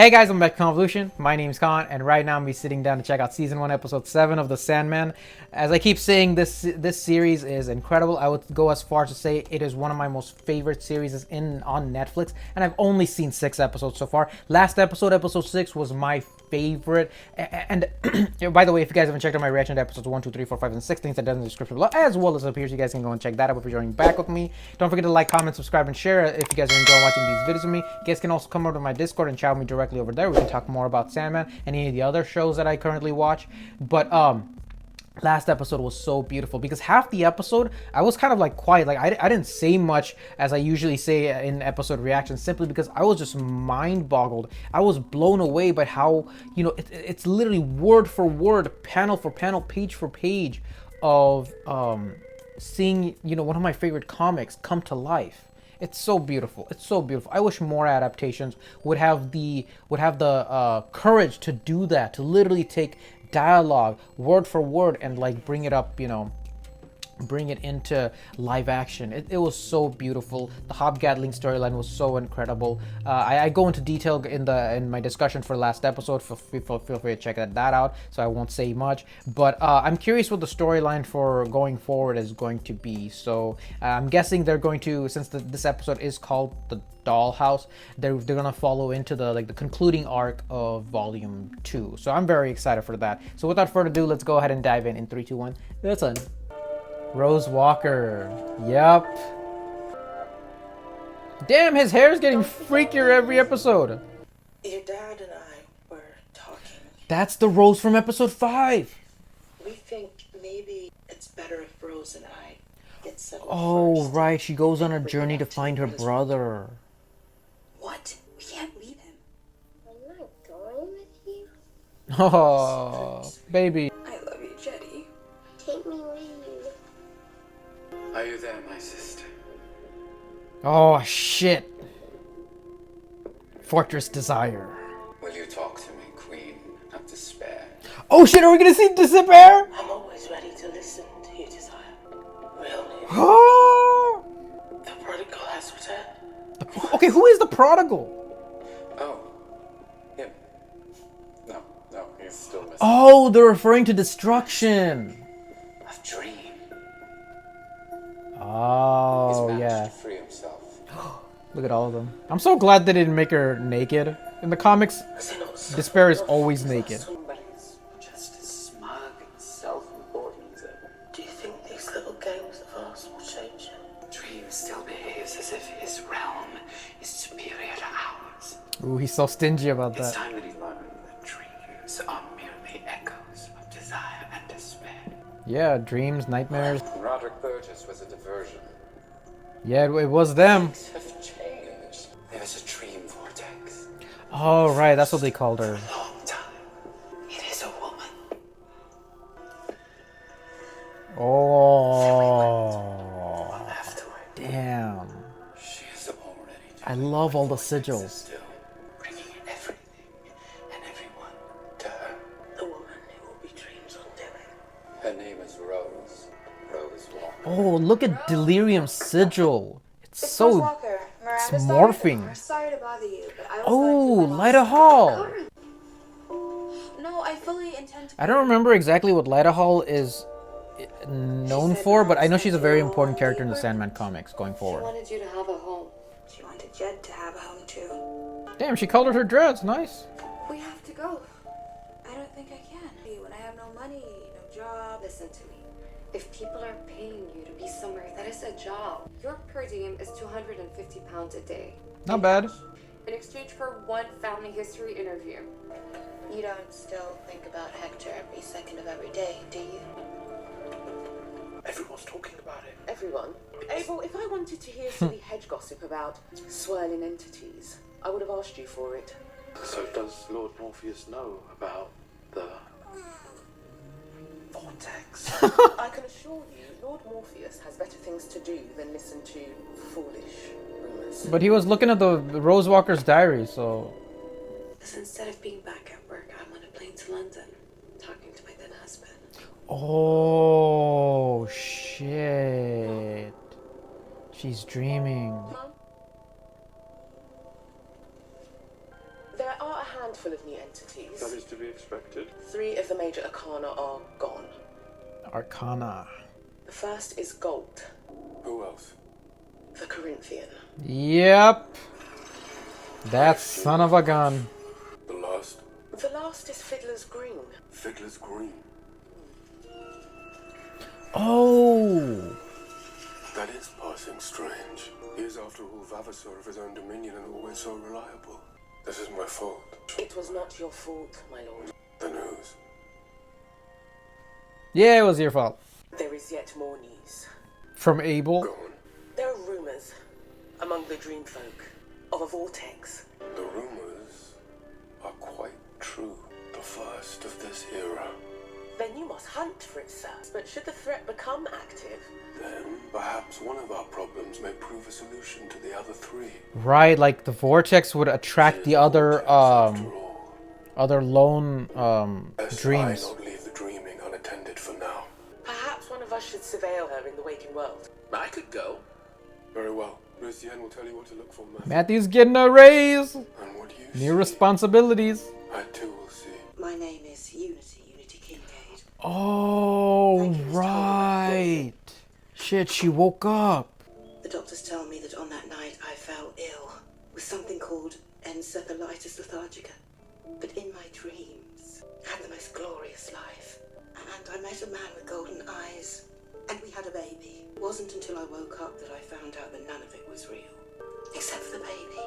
Hey guys, I'm back to Khanvolution. My name's Khan, and right now I'm sitting down to check out Season 1, Episode 7 of The Sandman. As I keep saying, this series is incredible. I would go as far as to say it is one of my most favorite series on Netflix, and I've only seen 6 episodes so far. Last episode, Episode 6, was my favorite. And by the way, if you guys haven't checked out my reaction to episodes 1, 2, 3, 4, 5, and 6, things that does in the description below, as well as up here, so you guys can go and check that out if you're joining back with me. Don't forget to like, comment, subscribe, and share if you guys are enjoying watching these videos with me. You guys can also come over to my Discord and chat with me directly over there. We can talk more about Sandman and any of the other shows that I currently watch. But last episode was so beautiful because half the episode I was kind of like quiet, like I didn't say much as I usually say in episode reactions, simply because I was just mind boggled. I was blown away by how, you know, it's literally word for word, panel for panel, page for page of seeing, you know, one of my favorite comics come to life. It's so beautiful. It's so beautiful. I wish more adaptations would have the courage to do that, to literally take dialogue word for word and like bring it up, you know, bring it into live action. It was so beautiful. The Hobgatling storyline was so incredible. I go into detail in my discussion for last episode. Feel free to check that out, so I won't say much, but I'm curious what the storyline for going forward is going to be. So I'm guessing they're going to, since this episode is called The Dollhouse, they're gonna follow into the concluding arc of volume 2. So I'm very excited for that. So without further ado, let's go ahead and dive in 3, 2, 1. That's on. Rose Walker. Yep. Damn, his hair's getting freakier every episode. Your dad and I were talking. That's the Rose from episode 5. We think maybe it's better if Rose and I get settled Oh, first. right. She goes on a journey to find her brother. What? We can't leave him. I'm not going with you. Oh, baby. I love you, Jetty. Take me with you. Are you there, my sister? Oh, shit. Fortress Desire. Will you talk to me, Queen of Despair? Oh, shit. Are we going to see Despair? I'm always ready to listen to your desire. Really? Oh. The prodigal has returned. Okay, who is the prodigal? Oh, him. No, he's still missing. Oh, they're referring to Destruction. A dream. Oh, He's managed yeah. to free himself. Look at all of them. I'm so glad they didn't make her naked. In the comics, Is he not Despair is suffering always enough? naked. Somebody's just as smug and self-important as ever. Do you think these little games of ours will change him? Dream still behaves as if his realm is superior to ours. Ooh, he's so stingy about It's that. time that he learned that dreams are merely echoes of desire and despair. Yeah, dreams, nightmares. Roderick Burgess was a diversion. Yeah, it was them. Things have changed. There's a dream vortex. Oh, right, that's what they called her. Long time. It is a woman. Oh, Afterward, damn. she is already I love all the sigils. still, bringing everything and everyone to her. The woman who will be dreams undoing. Her name is Rose. Rose Walker. Oh, look at Delirium's sigil. It's Rose so... Walker. Miranda it's started- morphing. Sorry to bother you, but I was Oh, going to my Lyda mom's- Hall. No, I fully intend to. I don't remember exactly what Lyda Hall is known for, but I know she's a very important character in the Sandman comics going She forward. wanted you to have a home. She wanted Jed to have a home too. Damn, she colored her dreads. Nice. We have to go. I don't think I can. When I have no money, no job. Listen to me. If people are paying you to be somewhere, that is a job. Your per diem is £250 a day. Not bad. In exchange for one family history interview. You don't still think about Hector every second of every day, do you? Everyone's talking about it. Everyone. Abel, if I wanted to hear silly hedge gossip about swirling entities, I would have asked you for it. So does Lord Morpheus know about the Vortex? I can assure you, Lord Morpheus has better things to do than listen to foolish rumors. But he was looking at the Rose Walker's diary, so... So instead of being back at work, I'm on a plane to London, talking to my then husband. Oh, shit. She's dreaming. Mum? There are a handful of new entities. That is to be expected. 3 of the major arcana are gone. Arcana. The first is gold, Who else? the Corinthian. Yep. That son of a gun. The last? The last is Fiddler's Green. Fiddler's Green. Oh. That is passing strange. He is, after all, vavasor of his own dominion and always so reliable. This is my fault. It was not your fault, my lord. Then whose? Yeah, it was your fault. There is yet more news. From Abel. Go on. There are rumours among the dream folk of a vortex. The rumors are quite true. The first of this era. Then you must hunt for it, sir. But should the threat become active, Then perhaps one of our problems may prove a solution to the other 3. Right, like the vortex would attract the other After all, other lone best dreams. I not leave the dreaming unattended for now. perhaps one of us should surveil her in the waking world. I could go. Very well. Lucienne will tell you what to look for, Matthew. Matthew's getting a raise. And what you New see, responsibilities. I too will see. My name is Unity Kincaid. Oh, right. Shit, she woke up. The doctors tell me that on that night I fell ill with something called encephalitis lethargica. But in my dreams, I had the most glorious life. And I met a man with golden eyes. And we had a baby. It wasn't until I woke up that I found out that none of it was real. Except for the baby.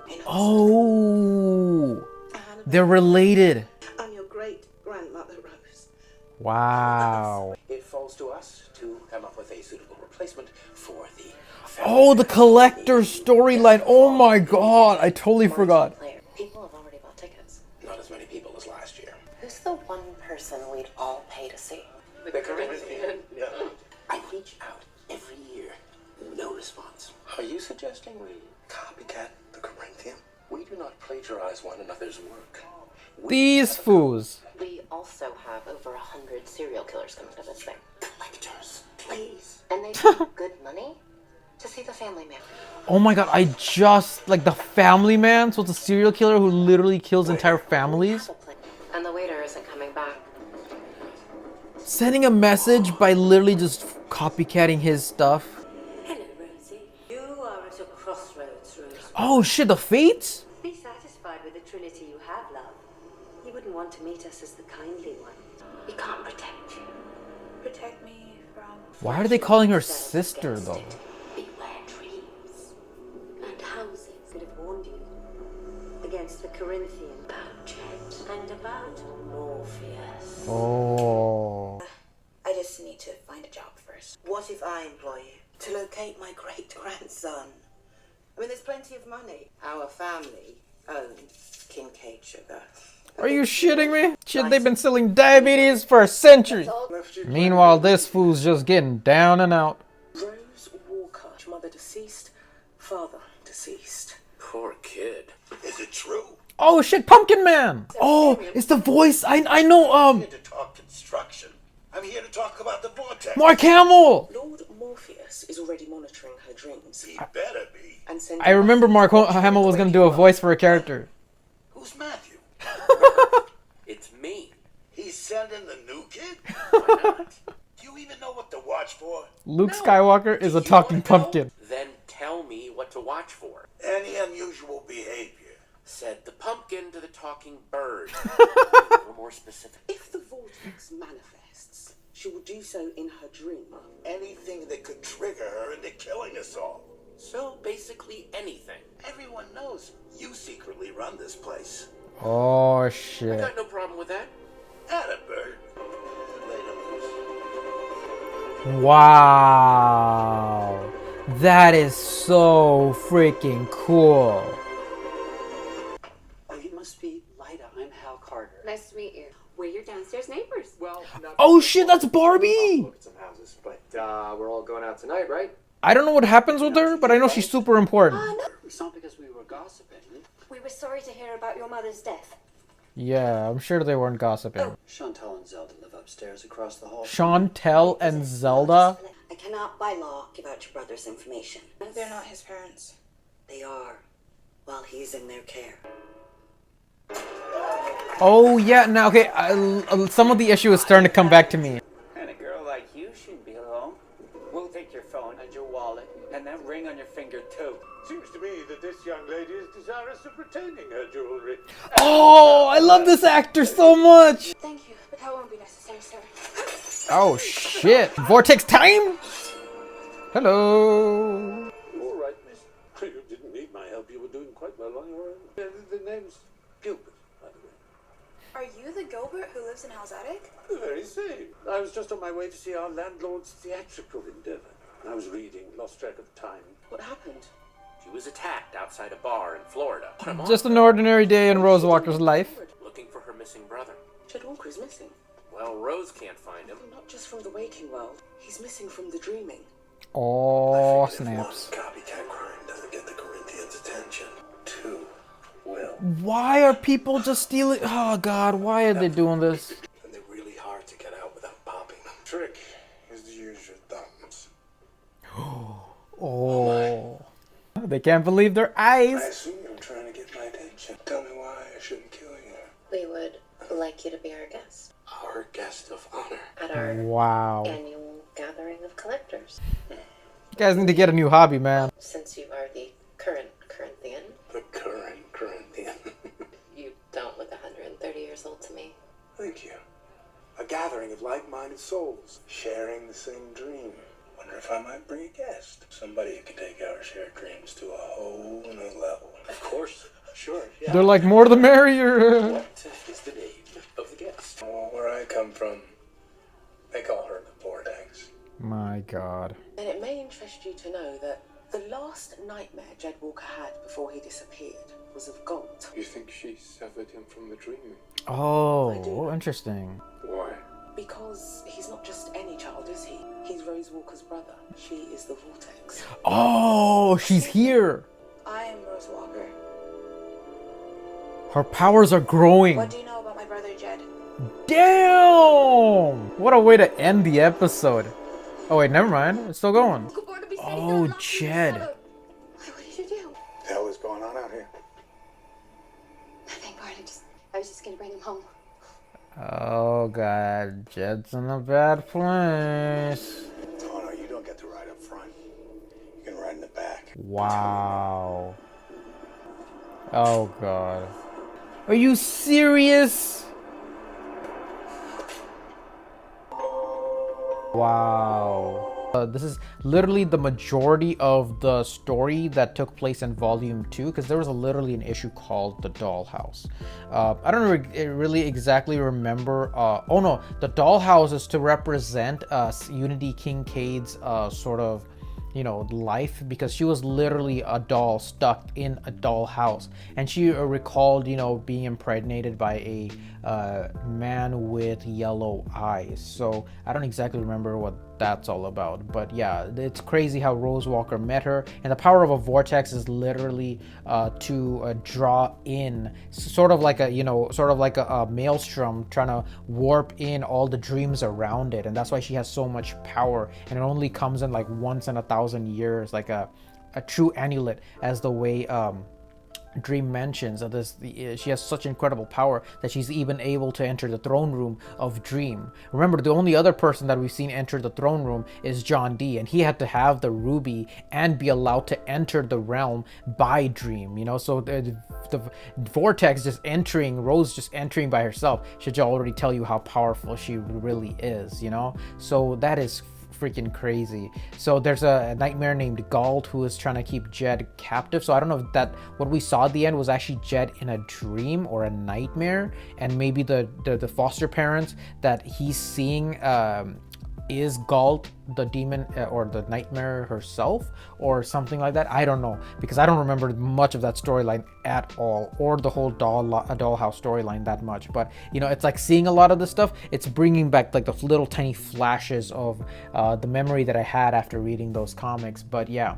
You know, Oh, Annabelle, they're related. I'm your great-grandmother, Rose. Wow. It falls to us to come up with a suitable replacement for the... Oh, the collector storyline. Oh my god, I totally forgot. People have already bought tickets. Not as many people as last year. Who's the one person we'd all pay to see? The Corinthian. Yeah. I reach out every year. No response. Are you suggesting we copycat the Corinthian? We do not plagiarize one another's work. These fools. We also have over 100 serial killers coming to this thing. Collectors, please. And they pay good money to see the family man. Oh my god, I just, like the family man, so it's a serial killer who literally kills entire families. And the waiter isn't coming back. Sending a message by literally just copycatting his stuff. Hello, Rosie. You are at a crossroads, Rosie. Oh shit, the Fates? Be satisfied with the trinity you have, love. You wouldn't want to meet us as the kindly one. We can't protect you. Protect me from... Why are they calling her sister though? Beware dreams and houses that have warned you against the Corinthian, about Chet, and about Morpheus. Oh. I just need to find a job first. What if I employ you to locate my great-grandson? I mean, there's plenty of money. Our family owns Kincaid Sugar. Are you shitting me? Shit, they've been selling diabetes for a century. Meanwhile, this fool's just getting down and out. Rose Walker, mother deceased, father deceased. Poor kid. Is it true? Oh shit, Pumpkin Man! Oh, it's the voice. I know. I'm here to talk construction. I'm here to talk about the vortex. Mark Hamill. Lord Morpheus is already monitoring her dreams. He better be. And sending I remember Mark Hamill was gonna do a voice for a character. Who's Matthew? It's me. He's sending the new kid? Why not? Do you even know what to watch for? Luke Skywalker is a talking pumpkin. Then tell me what to watch for. Any unusual behavior. Said the pumpkin to the talking bird. We're more specific. If the vortex manifests, she will do so in her dream. Anything that could trigger her into killing us all. So basically anything. Everyone knows you secretly run this place. Oh I shit. got no problem with that. Atta bird. Later, Lucy. Wow. That is so freaking cool. Oh, you must be Lida. I'm Hal Carter. Nice to meet you. We're your downstairs neighbors. Well, not Oh shit, that's Barbie! look at some houses, but we're all going out tonight, right? I don't know what happens with her, but I know she's super important. It's not because we were gossiping. We were sorry to hear about your mother's death. Yeah, I'm sure they weren't gossiping. Chantal and Zelda live upstairs across the hall. Chantel and Zelda? I cannot by law give out your brother's information. They're not his parents. They are, while he's in their care. Oh yeah, now okay, some of the issue is starting to come back to me. And a girl like you shouldn't be alone. We'll take your phone and your wallet and that ring on your finger too. Seems to me that this young lady is desirous of retaining her jewelry. Oh, I love this actor so much. Thank you, but that won't be necessary, sir. Oh shit, Vortex time? Hello. All right, miss. You didn't need my help. You were doing quite well on your own. The name's Gilbert, by the way. Are you the Gilbert who lives in Hell's Attic? The very same. I was just on my way to see our landlord's theatrical endeavor. I was reading, lost track of time. What happened? She was attacked outside a bar in Florida. Just an ordinary day in Rose Walker's life. Looking for her missing brother. Chet Walker is missing. Well, Rose can't find him. Not just from the waking world. He's missing from the dreaming. Oh, snaps. Copycat crime doesn't get the Corinthians' attention. Two will. Why are people just stealing? Oh god, why are they doing this? And they're really hard to get out without popping them. Trick is to use your thumbs. Oh. They can't believe their I eyes. assume you're trying to get my attention. Tell me why I shouldn't kill you. We would like you to be our guest Our guest of honor. at our Wow. annual gathering of collectors. You guys need to get a new hobby, man. Since you are the current Corinthian, The current Corinthian. you don't look 130 years old to me. Thank you. A gathering of like-minded souls, sharing the same dream. Wonder if I might bring a guest. Somebody who can take our shared dreams to a whole new level. Of course. Sure. Yeah. They're like, more the merrier. What is the name of the guest? Well, where I come from, they call her the Vortex. My god. And it may interest you to know that the last nightmare Jed Walker had before he disappeared was of gold. You think she severed him from the dreaming? Oh, interesting. Why? Because he's not just any child, is he? He's Rose Walker's brother. She is the Vortex. Oh, she's here. I am Rose Walker. Her powers are growing. What do you know about my brother, Jed? Damn! What a way to end the episode. Oh wait, never mind. It's still going. Oh, Jed. What did you do? What the hell is going on out here? Nothing, Bart. I was just gonna bring him home. Oh god, Jed's in a bad place. Oh no, you don't get to ride up front. You can ride in the back. Wow. Oh god. Are you serious? Wow. This is literally the majority of the story that took place in volume 2, because there was literally an issue called the Dollhouse. I don't really exactly remember. Oh no, the Dollhouse is to represent Unity Kincaid's sort of, you know, life, because she was literally a doll stuck in a dollhouse, and she recalled, you know, being impregnated by a man with yellow eyes. So I don't exactly remember what that's all about, but yeah, it's crazy how Rose Walker met her. And the power of a vortex is literally to draw in, sort of like a, you know, sort of like a maelstrom trying to warp in all the dreams around it. And that's why she has so much power, and it only comes in like once in 1,000 years, like a true amulet, as the way Dream mentions that she has such incredible power that she's even able to enter the throne room of Dream. Remember, the only other person that we've seen enter the throne room is John Dee, and he had to have the ruby and be allowed to enter the realm by Dream, you know. So the vortex just entering, Rose just entering by herself should already tell you how powerful she really is, you know. So that is freaking crazy. So there's a nightmare named Galt who is trying to keep Jed captive. So I don't know if that what we saw at the end was actually Jed in a dream or a nightmare, and maybe the foster parents that he's seeing is Galt, the demon, or the nightmare herself, or something like that. I don't know, because I don't remember much of that storyline at all, or the whole dollhouse storyline that much. But you know, it's like seeing a lot of this stuff, it's bringing back like the little tiny flashes of the memory that I had after reading those comics. But yeah,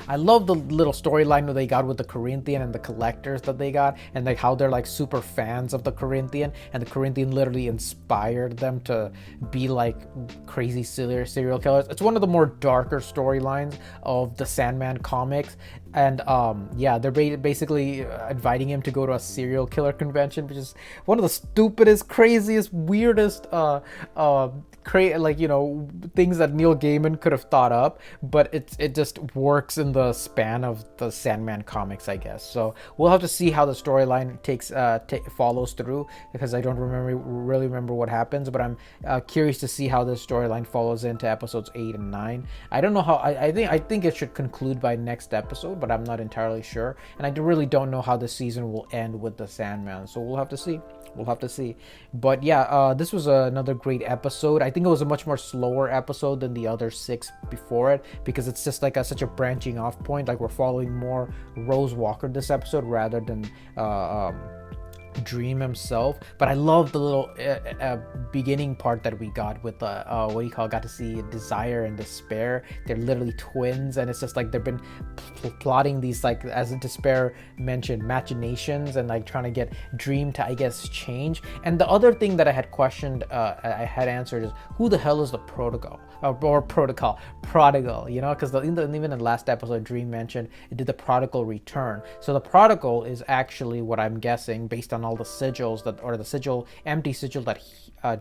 I love the little storyline that they got with the Corinthian and the collectors that they got, and like how they're like super fans of the Corinthian, and the Corinthian literally inspired them to be like crazy serial killers. It's one of the more darker storylines of the Sandman comics. And yeah, they're basically inviting him to go to a serial killer convention, which is one of the stupidest, craziest, weirdest like, you know, things that Neil Gaiman could have thought up, but it just works in the span of the Sandman comics, I guess. So we'll have to see how the storyline follows through, because I don't really remember what happens, but I'm curious to see how the storyline follows into episodes 8 and 9. I don't know how. I think it should conclude by next episode, but I'm not entirely sure, and I really don't know how the season will end with the Sandman. So we'll have to see. But yeah, this was another great episode. I think it was a much more slower episode than the other 6 before it, because it's just like such a branching off point. Like, we're following more Rose Walker this episode rather than Dream himself. But I love the little beginning part that we got with got to see Desire and Despair. They're literally twins, and it's just like they've been plotting these, like, as Despair mentioned, machinations, and like trying to get Dream to, I guess, change. And the other thing that I had questioned, I had answered, is who the hell is the prodigal, you know, because even in the last episode, Dream mentioned it did the prodigal return. So the prodigal is actually, what I'm guessing, based on all the sigils the empty sigil that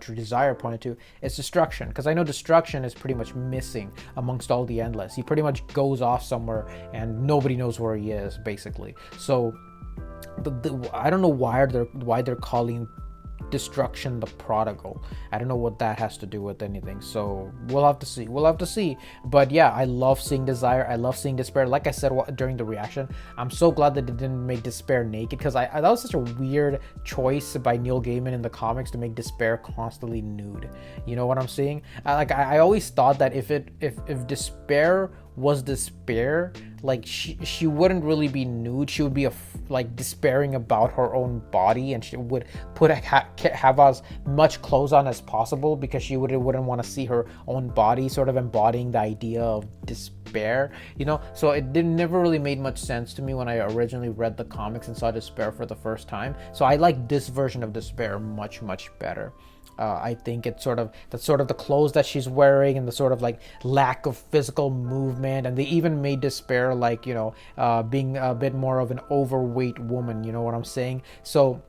Desire pointed to, is Destruction, because I know Destruction is pretty much missing amongst all the Endless. He pretty much goes off somewhere and nobody knows where he is, basically. So I don't know why they're calling Destruction the prodigal. I don't know what that has to do with anything, so we'll have to see. But yeah, I love seeing Desire, I love seeing Despair. Like I said during the reaction, I'm so glad that they didn't make Despair naked, because that was such a weird choice by Neil Gaiman in the comics to make Despair constantly nude. You know what I'm saying? I always thought that if Despair was Despair, like she wouldn't really be nude. She would be like despairing about her own body, and she would have as much clothes on as possible, because she wouldn't want to see her own body, sort of embodying the idea of despair, you know. So it never really made much sense to me when I originally read the comics and saw Despair for the first time. So I like this version of Despair much better. I think it's sort of the clothes that she's wearing, and the sort of like lack of physical movement, and they even made Despair like, you know, being a bit more of an overweight woman, you know what I'm saying? So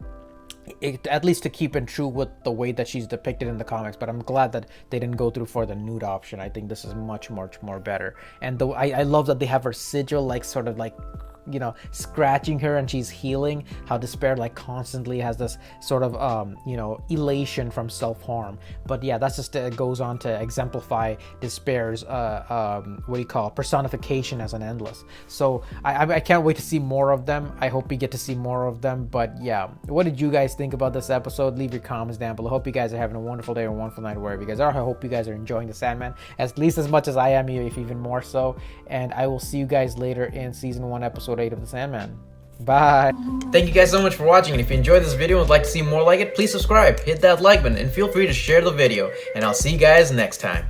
at least to keep in true with the way that she's depicted in the comics. But I'm glad that they didn't go through for the nude option. I think this is much more better. And I love that they have her sigil like sort of like, you know, scratching her, and she's healing. How Despair like constantly has this sort of you know, elation from self-harm. But yeah, that's just goes on to exemplify Despair's personification as an Endless. So I can't wait to see more of them. I hope we get to see more of them. But yeah, what did you guys think about this episode? Leave your comments down below. Hope you guys are having a wonderful day or wonderful night wherever you guys are. I hope you guys are enjoying the Sandman at least as much as I am, if even more so. And I will see you guys later in season 1 episode 8 of the Sandman. Bye. Thank you guys so much for watching, and if you enjoyed this video and would like to see more like it, please subscribe, hit that like button, and feel free to share the video, and I'll see you guys next time.